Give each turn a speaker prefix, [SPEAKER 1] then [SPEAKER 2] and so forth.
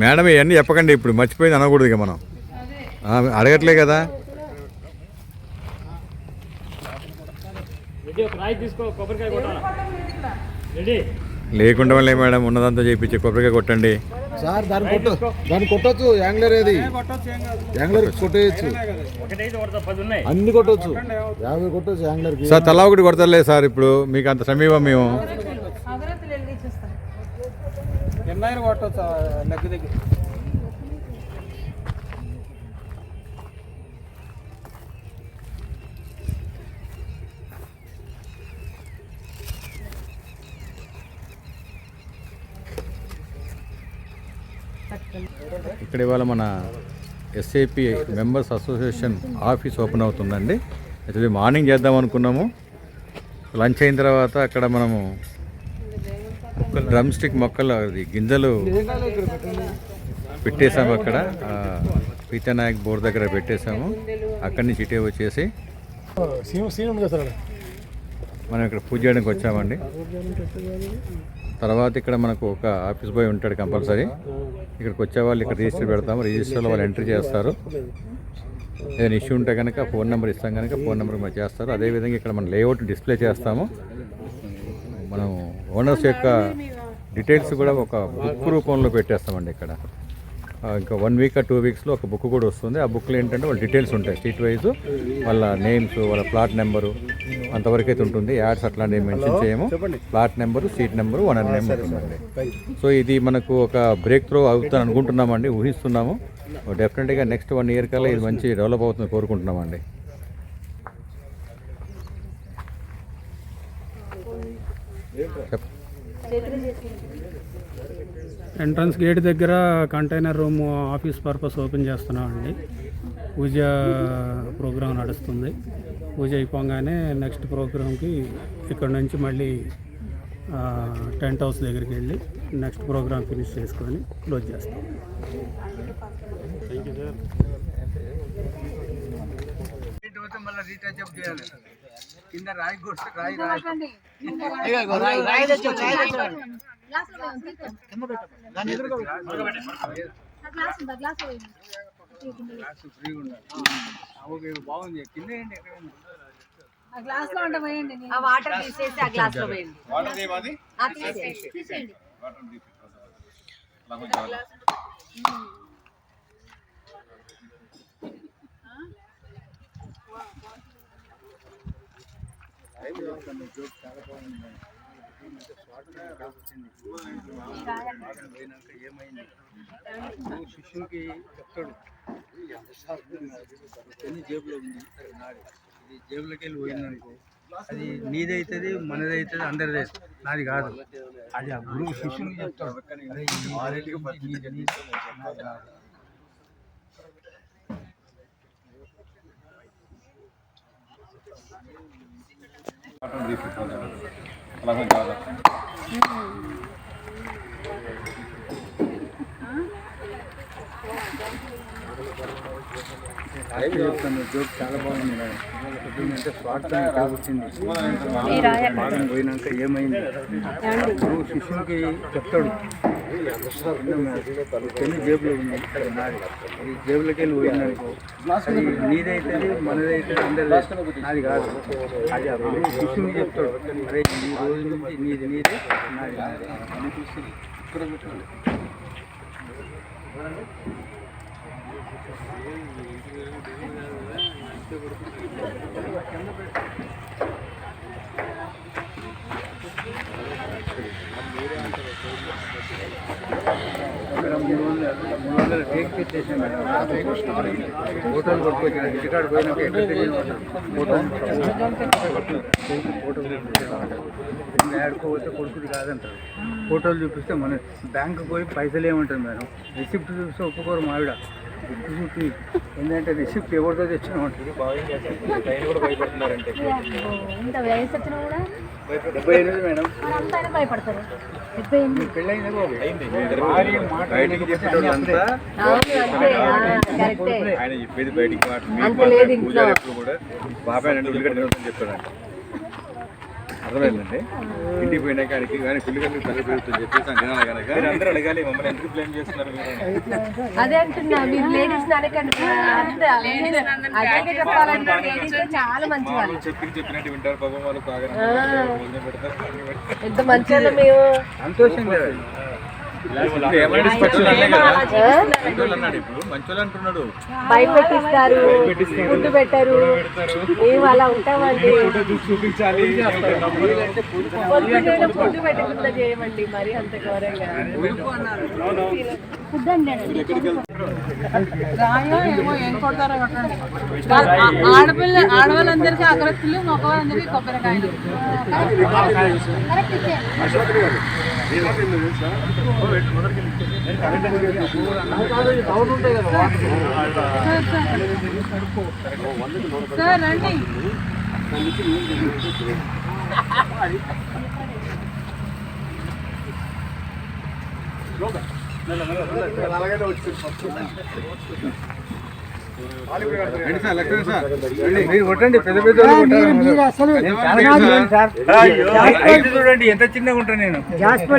[SPEAKER 1] Madam ఇవన్నీ చెప్పకండి, ఇప్పుడు మర్చిపోయింది అనకూడదు ఇక మనం. అడగట్లే కదా. లేకుండా వల్లే మేడం, ఉన్నదంతా చేయించి కొబ్బరికాయ కొట్టండి
[SPEAKER 2] సార్. దాన్ని కొట్టచ్చు, యాంగ్లర్ ఏది యాంగ్లర్ కొట్టేయచ్చు, అన్ని కొట్టచ్చు, 50 కొట్టచ్చు యాంగ్లర్
[SPEAKER 1] సార్. తలా ఒకటి కొడతలే సార్, ఇప్పుడు మీకు అంత సమీపం మేము
[SPEAKER 2] కొట్టచ్చు లెగ్ దగ్గర.
[SPEAKER 1] ఇక్కడ ఇవాళ మన SAP members association office open అవుతుందండి. యాక్చువల్లీ మార్నింగ్ చేద్దాం అనుకున్నాము, లంచ్ అయిన తర్వాత అక్కడ మనము డ్రమ్ స్టిక్ మొక్కలు గింజలు పెట్టేశాము. అక్కడ పీతనాయక్ బోర్డు దగ్గర పెట్టేశాము. అక్కడి నుంచి ఇటే వచ్చేసి మనం ఇక్కడ పూజ చేయడానికి వచ్చామండి. తర్వాత ఇక్కడ మనకు ఒక ఆఫీస్ బాయ్ ఉంటాడు కంపల్సరీ. ఇక్కడికి వచ్చే వాళ్ళు ఇక్కడ రిజిస్టర్ పెడతాము, రిజిస్టర్లో వాళ్ళు ఎంట్రీ చేస్తారు. ఏదైనా ఇష్యూ ఉంటే కనుక ఫోన్ నెంబర్ ఇస్తాం కనుక ఫోన్ నెంబర్ మనం చేస్తారు. అదేవిధంగా ఇక్కడ మనం లేఅవుట్ డిస్ప్లే చేస్తాము. మనం ఓనర్స్ యొక్క డీటెయిల్స్ కూడా ఒక బుక్ రూపంలో పెట్టేస్తామండి. ఇక్కడ ఇంకా 1 వీక్ 2 వీక్స్లో ఒక బుక్ కూడా వస్తుంది. ఆ బుక్లో ఏంటంటే వాళ్ళ డీటెయిల్స్ ఉంటాయి, స్ట్రీట్ వైజ్ వాళ్ళ నేమ్స్, వాళ్ళ ప్లాట్ నెంబరు అంతవరకు అయితే ఉంటుంది. యాడ్స్ అట్లాంటివి మెన్షన్ చేయము. Plot number, seat number, owner name ఉంటుందండి. సో ఇది మనకు ఒక బ్రేక్ త్రూ అవుతుంది అనుకుంటున్నామండి, ఊహిస్తున్నాము. డెఫినెట్గా నెక్స్ట్ 1 ఇయర్ కల్లా ఇది మంచి డెవలప్ అవుతుంది కోరుకుంటున్నామండి.
[SPEAKER 3] ఎంట్రన్స్ గేట్ దగ్గర container room office purpose open చేస్తున్నామండి. పూజ ప్రోగ్రాం నడుస్తుంది. పూజ అయిపోగానే నెక్స్ట్ ప్రోగ్రాంకి ఇక్కడ నుంచి మళ్ళీ టెంట్ హౌస్ దగ్గరికి వెళ్ళి నెక్స్ట్ ప్రోగ్రాం ఫినిష్ చేసుకొని క్లోజ్ చేస్తాం.
[SPEAKER 2] కింద రాయి రాయి బాగుంది. కింద
[SPEAKER 4] వాటర్ తీసేసి ఆ గ్లాస్ లో వేయండి.
[SPEAKER 2] ఏమైంది శిష్యునికి చెప్తాడు, ఎన్ని జేబులో ఉంది నాది, ఇది జేబులోకి వెళ్ళి పోయిందనుకో అది నీదైతుంది, మనదైతుంది, అందరిది, నాది కాదు. అది ఆ గురువు శిష్యునికి చెప్తాడు, అదే చెప్తాను. జోక్ చాలా బాగుంది మేడం. అంటే స్వార్థం వచ్చింది, భాగం పోయినాక ఏమైంది గురువు శిష్యునికి చెప్తాడు, ఎన్ని జేబులో ఉంది నాది, ఈ జేబులోకి వెళ్ళి పోయిందనుకో అది నీదైతుంది, మనదైతుంది, అందరిది, నాది కాదు. అది ఆ గురువు శిష్యునికి చెప్తాడు, అరే ఈ రోజు నుంచి నీదే, నాది నాది అని చూసి ఇక్కడ పెట్టండి. మేడం 300 టేక్ పెట్టేసాం మేడం. ఫోటోలు కొట్టుకొచ్చిన ఇంటికాడ పోయినాక ఎక్కడ ఫోటోలు ఆడుకోవచ్చు, కొడుకుది కాదంటారు. ఫోటోలు చూపిస్తే మన బ్యాంకు పోయి పైసలు ఏమంటారు మేడం, రిసిప్ట్ చూపిస్తే ఒప్పుకోరు మావిడ. బుక్ చూపి ఏంటంటే రిసిప్ట్ ఎవరితో తెచ్చినామంటారు. కూడా భయపడుతున్నారంటే 78 మేడం.
[SPEAKER 4] భయపడతారు.
[SPEAKER 2] పెళ్ళైందా బాబు?
[SPEAKER 1] బయటికి చెప్పేటోళ్ళంతా ఆయన చెప్పేది బయటికి పూజలు ఎప్పుడు కూడా బాబాయ్ అంటే ఉల్లిగడ్డ తినొద్దని చెప్పాడంట. అర్థమైందండి. ఇంటికి పోయినా కాడికి కానీ పిల్లి కలిగి తల్లి పెరుగుతుంది చెప్పేసి అంటున్నా కనుక అందరూ అడగాలి మమ్మల్ని ఎందుకు బ్లేమ్ చేస్తున్నారు మీరు.
[SPEAKER 4] అదే అంటున్నా, మీరు లేడీస్ అనకండి. అదే చెప్పాలంటే లేడీస్ చాలా మంచి వాళ్ళు,
[SPEAKER 1] చెప్పినట్టు వింటారు పాపం వాళ్ళు బాగా భోజనం పెడతారు.
[SPEAKER 4] ఎంత మంచి వాళ్ళు మేము.
[SPEAKER 2] సంతోషంగా
[SPEAKER 1] ఏమైనా స్పెషల్ అనే కదా మంచోళ్ళు అన్నాడు. ఇప్పుడు మంచోళ్ళు అంటున్నాడు.
[SPEAKER 4] భయపెట్టిస్తారు, ఫుడ్ పెట్టరు, మేము అలా ఉంటామండి.
[SPEAKER 1] చూపించాలి
[SPEAKER 4] పొద్దున్న ఫుడ్ పెట్టకుండా చేయమండి మరి అంత ఘోరంగా.
[SPEAKER 5] ఆడవాళ్ళందరికీ అగరత్తులు, మగవాళ్ళందరికీ కొబ్బరికాయలు. సార్ రండి.
[SPEAKER 2] మీరు కొట్టండి, పెద్ద పెద్ద చూడండి ఎంత చిన్నగా ఉంటాను నేను.